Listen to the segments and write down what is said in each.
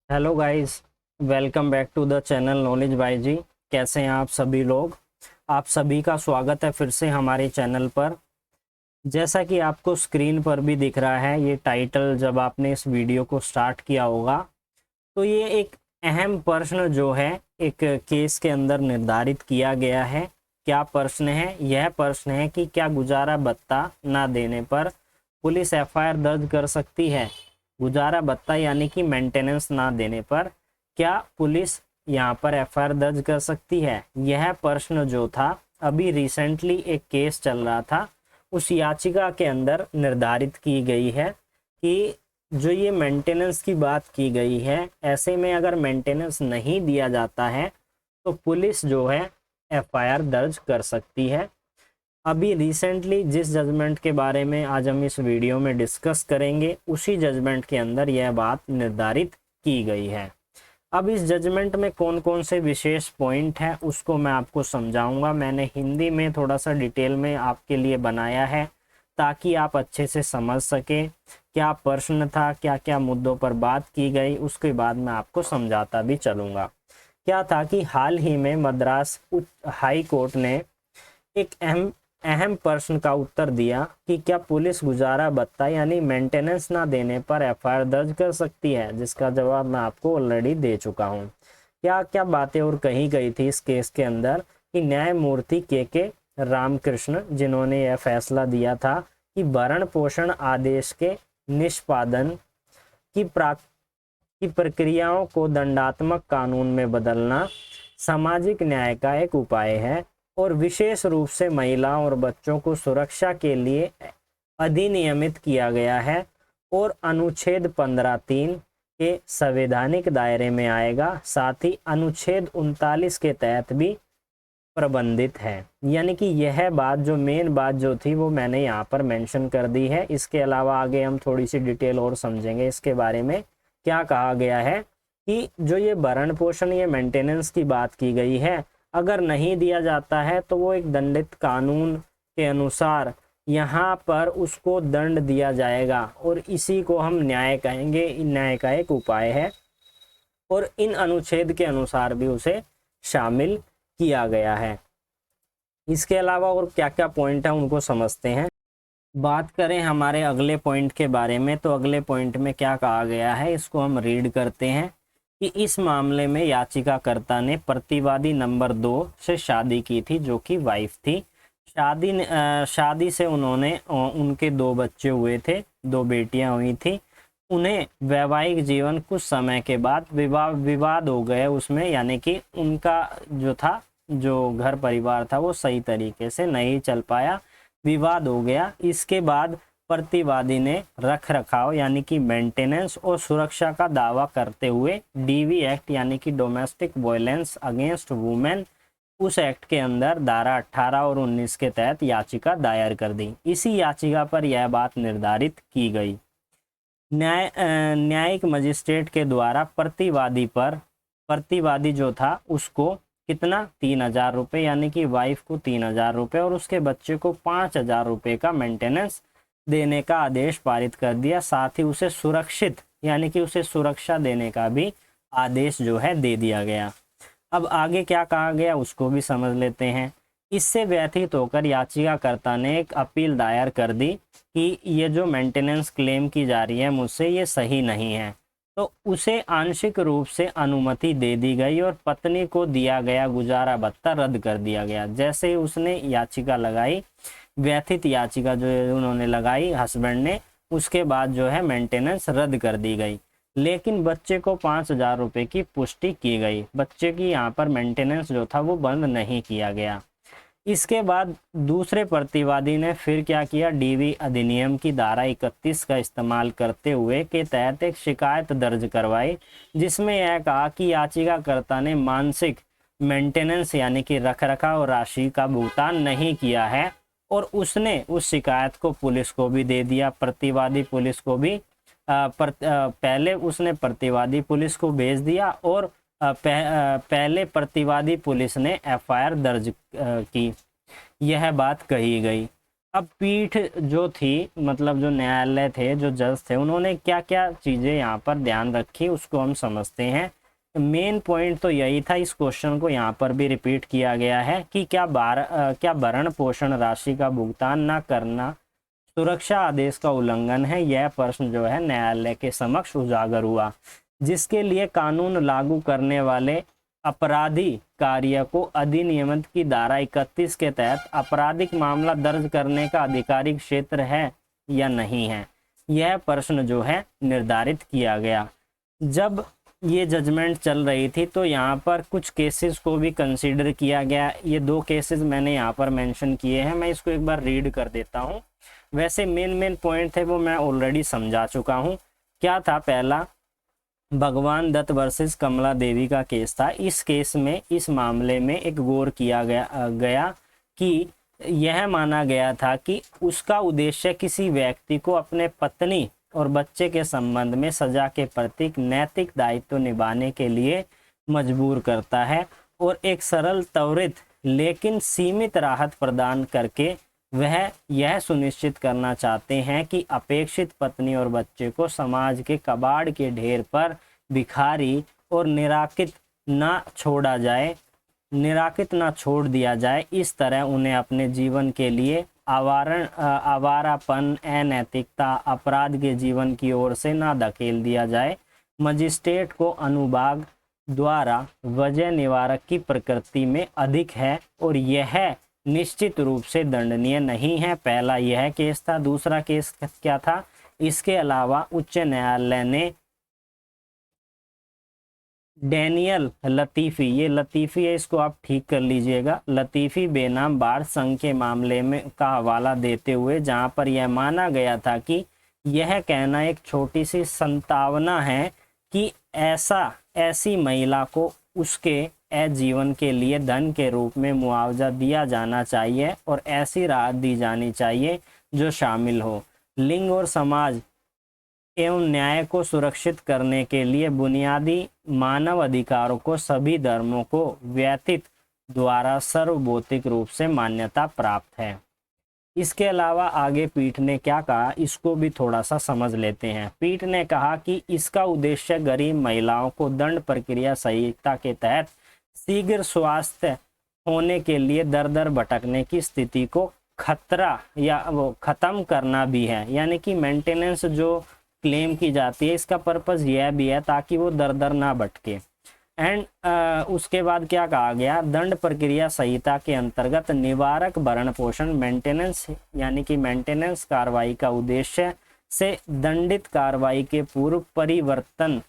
Hello guys, welcome back to the channel knowledge by G. कैसे हैं आप सभी लोग। आप सभी का स्वागत है फिर से हमारे चैनल पर। जैसा कि आपको स्क्रीन पर भी दिख रहा है, ये टाइटल जब आपने इस वीडियो को स्टार्ट किया होगा तो ये एक अहम प्रश्न जो है एक केस के अंदर निर्धारित किया गया है। क्या प्रश्न है? यह प्रश्न है कि क्या गुजारा भत्ता ना देने पर पुलिस एफआईआर दर्ज कर सकती है। गुजारा भत्ता यानी कि मेंटेनेंस ना देने पर क्या पुलिस यहाँ पर एफआईआर दर्ज कर सकती है। यह प्रश्न जो था अभी रिसेंटली एक केस चल रहा था, उस याचिका के अंदर निर्धारित की गई है कि जो ये मेंटेनेंस की बात की गई है, ऐसे में अगर मेंटेनेंस नहीं दिया जाता है तो पुलिस जो है एफआईआर दर्ज कर सकती है। अभी रिसेंटली जिस जजमेंट के बारे में आज हम इस वीडियो में डिस्कस करेंगे, उसी जजमेंट के अंदर यह बात निर्धारित की गई है। अब इस जजमेंट में कौन कौन से विशेष पॉइंट हैं उसको मैं आपको समझाऊंगा। मैंने हिंदी में थोड़ा सा डिटेल में आपके लिए बनाया है ताकि आप अच्छे से समझ सकें क्या प्रश्न था, क्या क्या मुद्दों पर बात की गई, उसके बाद मैं आपको समझाता भी चलूँगा। क्या था कि हाल ही में मद्रास हाई कोर्ट ने एक अहम अहम प्रश्न का उत्तर दिया कि क्या पुलिस गुजारा भत्ता यानी मेंटेनेंस ना देने पर एफआईआर दर्ज कर सकती है, जिसका जवाब मैं आपको ऑलरेडी दे चुका हूं। क्या क्या बातें और कही गई थी इस केस के अंदर कि न्यायमूर्ति के रामकृष्ण जिन्होंने यह फैसला दिया था कि भरण पोषण आदेश के निष्पादन की की प्रक्रियाओं को दंडात्मक कानून में बदलना सामाजिक न्याय का एक उपाय है और विशेष रूप से महिलाओं और बच्चों को सुरक्षा के लिए अधिनियमित किया गया है और अनुच्छेद 15(3) के संवैधानिक दायरे में आएगा। साथ ही अनुच्छेद 39 के तहत भी प्रबंधित है। यानी कि यह बात जो मेन बात जो थी वो मैंने यहाँ पर मेंशन कर दी है। इसके अलावा आगे हम थोड़ी सी डिटेल और समझेंगे इसके बारे में। क्या कहा गया है कि जो ये भरण पोषण ये मेंटेनेंस की बात की गई है, अगर नहीं दिया जाता है तो वो एक दंडित कानून के अनुसार यहाँ पर उसको दंड दिया जाएगा और इसी को हम न्याय कहेंगे। न्याय का एक उपाय है और इन अनुच्छेद के अनुसार भी उसे शामिल किया गया है। इसके अलावा और क्या क्या पॉइंट है उनको समझते हैं। बात करें हमारे अगले पॉइंट के बारे में, तो अगले पॉइंट में क्या कहा गया है इसको हम रीड करते हैं कि इस मामले में याचिकाकर्ता ने प्रतिवादी नंबर 2 से शादी की थी, जो कि वाइफ थी। शादी से उन्होंने उनके 2 बच्चे हुए थे, 2 बेटियां हुई थी। उन्हें वैवाहिक जीवन कुछ समय के बाद विवाद हो गए उसमें, यानी कि उनका जो था जो घर परिवार था वो सही तरीके से नहीं चल पाया, विवाद हो गया। इसके बाद प्रतिवादी ने रख रखाव यानी कि मेंटेनेंस और सुरक्षा का दावा करते हुए डीवी एक्ट यानी कि डोमेस्टिक वायलेंस अगेंस्ट वुमेन, उस एक्ट के अंदर धारा 18 और 19 के तहत याचिका दायर कर दी। इसी याचिका पर यह बात निर्धारित की गई। न्यायिक मजिस्ट्रेट के द्वारा प्रतिवादी जो था उसको कितना 3,000 रुपये यानी कि वाइफ को 3,000 रुपये और उसके बच्चे को 5,000 रुपये का मेंटेनेंस देने का आदेश पारित कर दिया। साथ ही उसे सुरक्षित यानी कि उसे सुरक्षा देने का भी आदेश जो है दे दिया गया। अब आगे क्या कहा गया उसको भी समझ लेते हैं। इससे व्यथित होकर याचिकाकर्ता ने एक अपील दायर कर दी कि ये जो मेंटेनेंस क्लेम की जा रही है मुझसे ये सही नहीं है, तो उसे आंशिक रूप से अनुमति दे दी गई और पत्नी को दिया गया गुजारा भत्ता रद्द कर दिया गया। जैसे ही उसने याचिका लगाई, व्यथित याचिका जो उन्होंने लगाई हस्बैंड ने, उसके बाद जो है मेंटेनेंस रद्द कर दी गई। लेकिन बच्चे को 5,000 रुपये की पुष्टि की गई। बच्चे की यहाँ पर मेंटेनेंस जो था वो बंद नहीं किया गया। इसके बाद दूसरे प्रतिवादी ने फिर क्या किया, डीवी अधिनियम की धारा 31 का इस्तेमाल करते हुए के तहत एक शिकायत दर्ज करवाई, जिसमें यह कहा कि याचिकाकर्ता ने मानसिक मेंटेनेंस यानी कि रखरखाव राशि का भुगतान नहीं किया है और उसने उस शिकायत को पुलिस को भी दे दिया। प्रतिवादी पुलिस को भी पहले उसने प्रतिवादी पुलिस को भेज दिया और पहले प्रतिवादी पुलिस ने एफआईआर दर्ज की, यह बात कही गई। अब पीठ जो थी, मतलब जो न्यायालय थे, जो जज थे, उन्होंने क्या क्या चीज़ें यहाँ पर ध्यान रखी उसको हम समझते हैं। मेन पॉइंट तो यही था, इस क्वेश्चन को यहाँ पर भी रिपीट किया गया है कि क्या भरण पोषण राशि का भुगतान न करना सुरक्षा आदेश का उल्लंघन है। यह प्रश्न जो है न्यायालय के समक्ष उजागर हुआ, जिसके लिए कानून लागू करने वाले अपराधी कार्य को अधिनियम की धारा 31 के तहत आपराधिक मामला दर्ज करने का आधिकारिक क्षेत्र है या नहीं है, यह प्रश्न जो है निर्धारित किया गया। जब ये जजमेंट चल रही थी तो यहाँ पर कुछ केसेस को भी कंसीडर किया गया। ये 2 केसेस मैंने यहाँ पर मेंशन किए हैं, मैं इसको एक बार रीड कर देता हूँ। वैसे मेन पॉइंट थे वो मैं ऑलरेडी समझा चुका हूँ। क्या था, पहला भगवान दत्त वर्सेस कमला देवी का केस था। इस केस में, इस मामले में एक गौर किया गया कि यह माना गया था कि उसका उद्देश्य किसी व्यक्ति को अपने पत्नी और बच्चे के संबंध में सजा के प्रति नैतिक दायित्व निभाने के लिए मजबूर करता है और एक सरल, त्वरित लेकिन सीमित राहत प्रदान करके वह यह सुनिश्चित करना चाहते हैं कि अपेक्षित पत्नी और बच्चे को समाज के कबाड़ के ढेर पर भिखारी और निराकित ना छोड़ दिया जाए। इस तरह उन्हें अपने जीवन के लिए आवारापन, अनैतिकता, अपराध के जीवन की ओर से ना धकेल दिया जाए। मजिस्ट्रेट को अनुभाग द्वारा वजह निवारक की प्रकृति में अधिक है और यह निश्चित रूप से दंडनीय नहीं है। पहला यह केस था। दूसरा केस क्या था, इसके अलावा उच्च न्यायालय ने डैनियल लतीफ़ी, ये लतीफ़ी है, इसको आप ठीक कर लीजिएगा, लतीफ़ी बेनाम बाढ़ संघ के मामले में का हवाला देते हुए, जहां पर यह माना गया था कि यह कहना एक छोटी सी संभावना है कि ऐसी महिला को उसके आजीवन के लिए धन के रूप में मुआवजा दिया जाना चाहिए और ऐसी राहत दी जानी चाहिए जो शामिल हो लिंग और समाज एवं न्याय को सुरक्षित करने के लिए बुनियादी मानव अधिकारों को सभी धर्मों को व्यतीत द्वारा सार्वभौमिक रूप से मान्यता प्राप्त है। इसके अलावा आगे पीठ ने क्या कहा, इसको भी थोड़ा सा समझ लेते हैं। पीठ ने कहा कि इसका उद्देश्य गरीब महिलाओं को दंड प्रक्रिया संहिता के तहत शीघ्र स्वास्थ्य होने के लिए दर दर भटकने की स्थिति को खत्म करना भी है। यानी कि मेंटेनेंस जो क्लेम की जाती है, इसका पर्पस यह भी है ताकि वो दर दर ना भटके। एंड उसके बाद क्या कहा गया, दंड प्रक्रिया संहिता के अंतर्गत निवारक भरण पोषण मेंटेनेंस, यानी कि मेंटेनेंस कार्रवाई का उद्देश्य से दंडित कार्रवाई के पूर्व परिवर्तन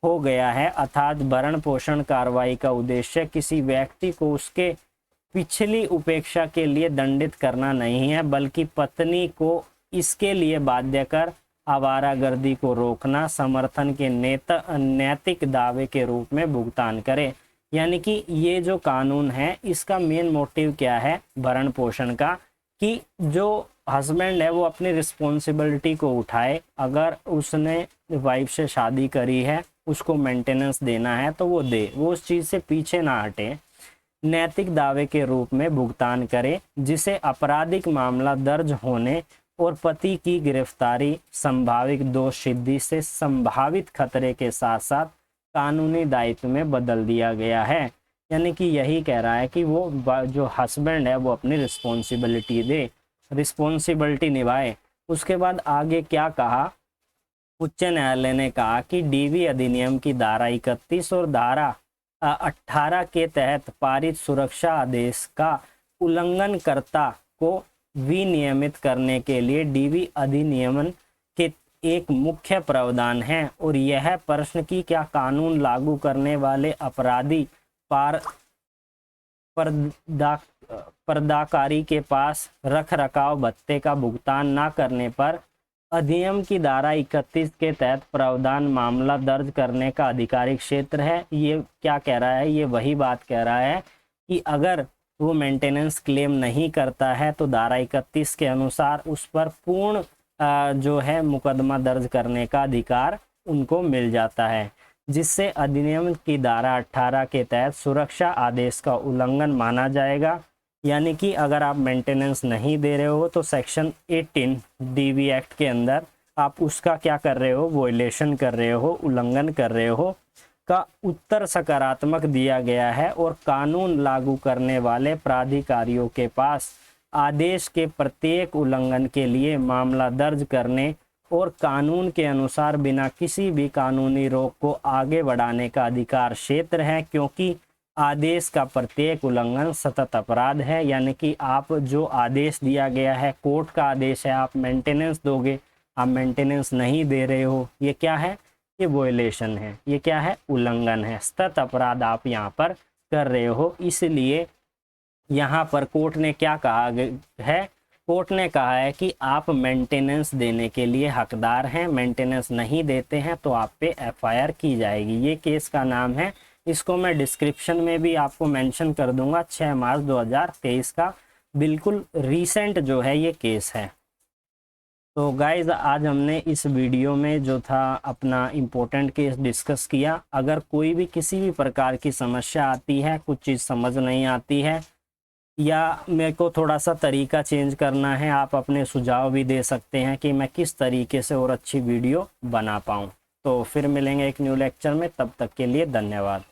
हो गया है। अर्थात भरण पोषण कार्रवाई का उद्देश्य किसी व्यक्ति को उसके पिछली उपेक्षा के लिए दंडित करना नहीं है, बल्कि पत्नी को इसके लिए बाध्य कर आवारागर्दी को रोकना समर्थन के नैतिक दावे के रूप में भुगतान करे। यानी कि ये जो कानून है इसका मेन मोटिव क्या है भरण पोषण का, कि जो हस्बैंड है वो अपनी रिस्पॉन्सिबिलिटी को उठाए। अगर उसने वाइफ से शादी करी है, उसको मेंटेनेंस देना है तो वो दे, वो उस चीज़ से पीछे ना हटे, नैतिक दावे के रूप में भुगतान करे, जिसे आपराधिक मामला दर्ज होने और पति की गिरफ्तारी, संभावित दोष सिद्धि से संभावित खतरे के साथ साथ कानूनी दायित्व में बदल दिया गया है। यानी कि यही कह रहा है कि वो जो हस्बैंड है वो अपनी रिस्पॉन्सिबिलिटी निभाए। उसके बाद आगे क्या कहा, उच्च न्यायालय ने कहा कि डीवी अधिनियम की धारा 31 और धारा 18 के तहत पारित सुरक्षा आदेश का उल्लंघनकर्ता को विनियमित करने के लिए डीवी अधिनियम के एक मुख्य प्रावधान है और यह प्रश्न की क्या कानून लागू करने वाले अपराधी पर्दाकारी के पास रख रखाव भत्ते का भुगतान न करने पर अधिनियम की धारा 31 के तहत प्रावधान मामला दर्ज करने का आधिकारिक क्षेत्र है। ये क्या कह रहा है, ये वही बात कह रहा है कि अगर वो मेंटेनेंस क्लेम नहीं करता है तो धारा 31 के अनुसार उस पर पूर्ण जो है मुकदमा दर्ज करने का अधिकार उनको मिल जाता है, जिससे अधिनियम की धारा 18 के तहत सुरक्षा आदेश का उल्लंघन माना जाएगा। यानी कि अगर आप मेंटेनेंस नहीं दे रहे हो तो सेक्शन 18 डीवी एक्ट के अंदर आप उसका क्या कर रहे हो, वोलेशन कर रहे हो, उल्लंघन कर रहे हो का उत्तर सकारात्मक दिया गया है और कानून लागू करने वाले प्राधिकारियों के पास आदेश के प्रत्येक उल्लंघन के लिए मामला दर्ज करने और कानून के अनुसार बिना किसी भी कानूनी रोक को आगे बढ़ाने का अधिकार क्षेत्र है, क्योंकि आदेश का प्रत्येक उल्लंघन सतत अपराध है। यानी कि आप जो आदेश दिया गया है, कोर्ट का आदेश है, आप मेंटेनेंस दोगे, आप मेंटेनेंस नहीं दे रहे हो, ये क्या है, ये वोलेशन है, ये क्या है, उल्लंघन है, सतत अपराध आप यहाँ पर कर रहे हो। इसलिए यहाँ पर कोर्ट ने क्या कहा है, कोर्ट ने कहा है कि आप मेंटेनेंस देने के लिए हकदार हैं, मेंटेनेंस नहीं देते हैं तो आप पे एफआईआर की जाएगी। ये केस का नाम है, इसको मैं डिस्क्रिप्शन में भी आपको मेंशन कर दूंगा, 6 मार्च 2023 का बिल्कुल रीसेंट जो है ये केस है। तो गाइज आज हमने इस वीडियो में जो था अपना इम्पोर्टेंट केस डिस्कस किया। अगर कोई भी किसी भी प्रकार की समस्या आती है, कुछ चीज़ समझ नहीं आती है या मेरे को थोड़ा सा तरीका चेंज करना है, आप अपने सुझाव भी दे सकते हैं कि मैं किस तरीके से और अच्छी वीडियो बना पाऊँ। तो फिर मिलेंगे एक न्यू लेक्चर में, तब तक के लिए धन्यवाद।